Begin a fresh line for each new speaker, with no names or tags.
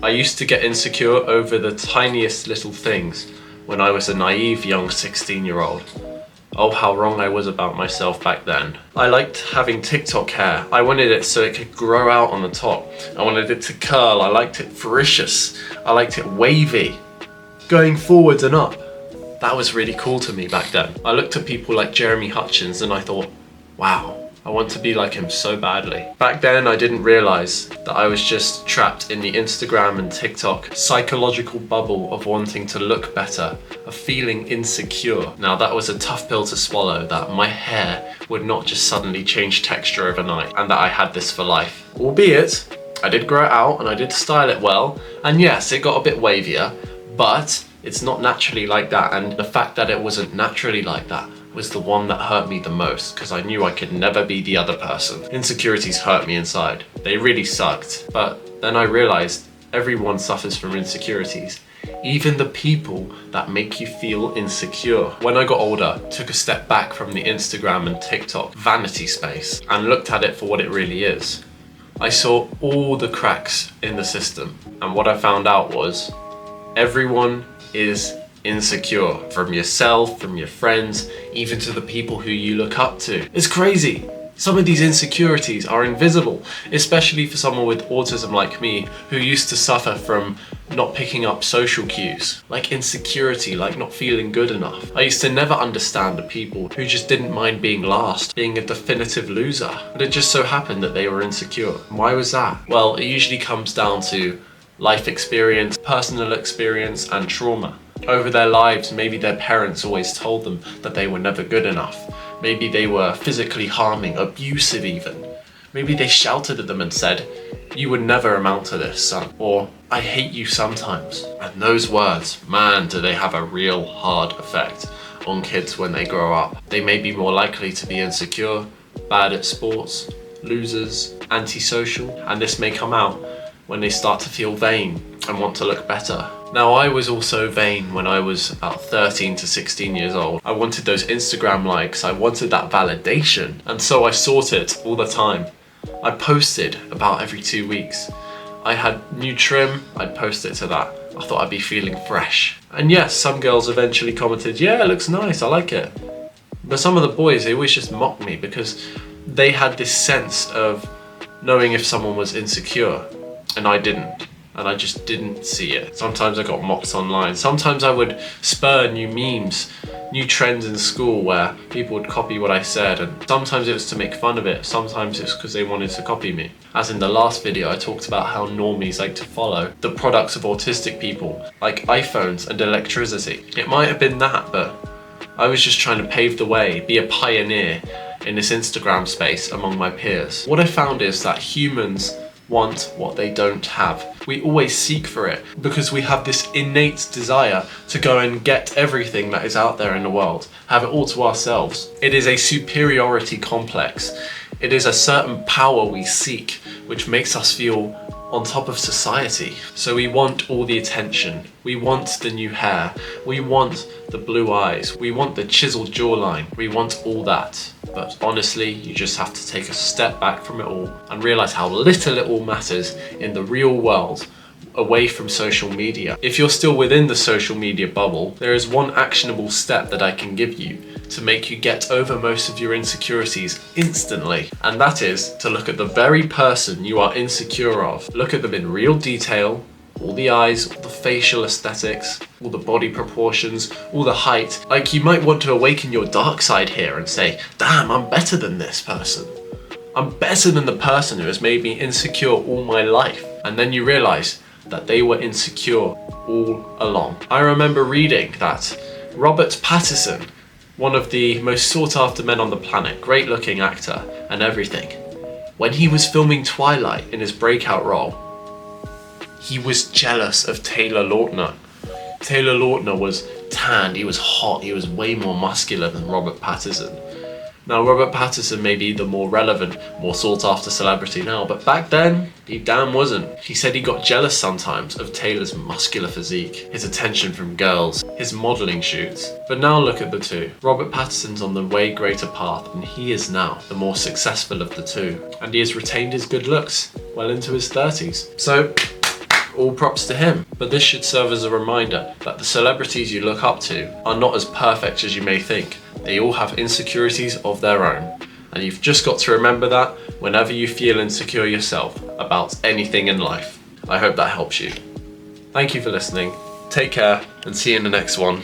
I used to get insecure over the tiniest little things when I was a naive young 16-year-old. Oh, how wrong I was about myself back then. I liked having TikTok hair. I wanted it so it could grow out on the top. I wanted it to curl. I liked it ferocious. I liked it wavy, going forwards and up. That was really cool to me back then. I looked at people like Jeremy Hutchins and I thought, wow, I want to be like him so badly. Back then, I didn't realize that I was just trapped in the Instagram and TikTok psychological bubble of wanting to look better, of feeling insecure. Now, that was a tough pill to swallow, that my hair would not just suddenly change texture overnight, and that I had this for life. Albeit, I did grow it out and I did style it well, and yes, it got a bit wavier, but it's not naturally like that, and the fact that it wasn't naturally like that was the one that hurt me the most, because I knew I could never be the other person. Insecurities hurt me inside. They really sucked. But then I realized everyone suffers from insecurities, even the people that make you feel insecure. When I got older, I took a step back from the Instagram and TikTok vanity space and looked at it for what it really is. I saw all the cracks in the system, and what I found out was everyone is insecure, from yourself, from your friends, even to the people who you look up to. It's crazy. Some of these insecurities are invisible, especially for someone with autism like me, who used to suffer from not picking up social cues, like insecurity, like not feeling good enough. I used to never understand the people who just didn't mind being last, being a definitive loser, but it just so happened that they were insecure. Why was that? Well, it usually comes down to life experience, personal experience, and trauma. Over their lives, maybe their parents always told them that they were never good enough. Maybe they were physically harming, abusive even. Maybe they shouted at them and said, "You would never amount to this, son," or "I hate you sometimes." And those words, man, do they have a real hard effect on kids when they grow up. They may be more likely to be insecure, bad at sports, losers, antisocial, and this may come out when they start to feel vain and want to look better. Now, I was also vain when I was about 13 to 16 years old. I wanted those Instagram likes, I wanted that validation, and so I sought it all the time. I posted about every 2 weeks. I had new trim, I'd post it to that. I thought I'd be feeling fresh. And yes, some girls eventually commented, "Yeah, it looks nice, I like it." But some of the boys, they always just mocked me because they had this sense of knowing if someone was insecure, and I didn't. And I just didn't see it. Sometimes I got mocked online. Sometimes I would spur new memes, new trends in school where people would copy what I said, and sometimes it was to make fun of it, sometimes it's because they wanted to copy me. As in the last video, I talked about how normies like to follow the products of autistic people, like iPhones and electricity. It might have been that, but I was just trying to pave the way, be a pioneer in this Instagram space among my peers. What I found is that humans want what they don't have. We always seek for it because we have this innate desire to go and get everything that is out there in the world, have it all to ourselves. It is a superiority complex. It is a certain power we seek, which makes us feel on top of society. So we want all the attention. We want the new hair. We want the blue eyes. We want the chiseled jawline. We want all that. But honestly, you just have to take a step back from it all and realize how little it all matters in the real world, away from social media. If you're still within the social media bubble, there is one actionable step that I can give you to make you get over most of your insecurities instantly. And that is to look at the very person you are insecure of. Look at them in real detail, all the eyes, all the facial aesthetics, all the body proportions, all the height. Like, you might want to awaken your dark side here and say, damn, I'm better than this person. I'm better than the person who has made me insecure all my life. And then you realize that they were insecure all along. I remember reading that Robert Pattinson, one of the most sought after men on the planet, great looking actor and everything, when he was filming Twilight in his breakout role, he was jealous of Taylor Lautner. Taylor Lautner was tanned, he was hot, he was way more muscular than Robert Pattinson. Now, Robert Pattinson may be the more relevant, more sought after celebrity now, but back then, he damn wasn't. He said he got jealous sometimes of Taylor's muscular physique, his attention from girls, his modelling shoots. But now look at the two. Robert Pattinson's on the way greater path, and he is now the more successful of the two. And he has retained his good looks well into his 30s. So, all props to him. But this should serve as a reminder that the celebrities you look up to are not as perfect as you may think. They all have insecurities of their own. And you've just got to remember that whenever you feel insecure yourself about anything in life. I hope that helps you. Thank you for listening. Take care and see you in the next one.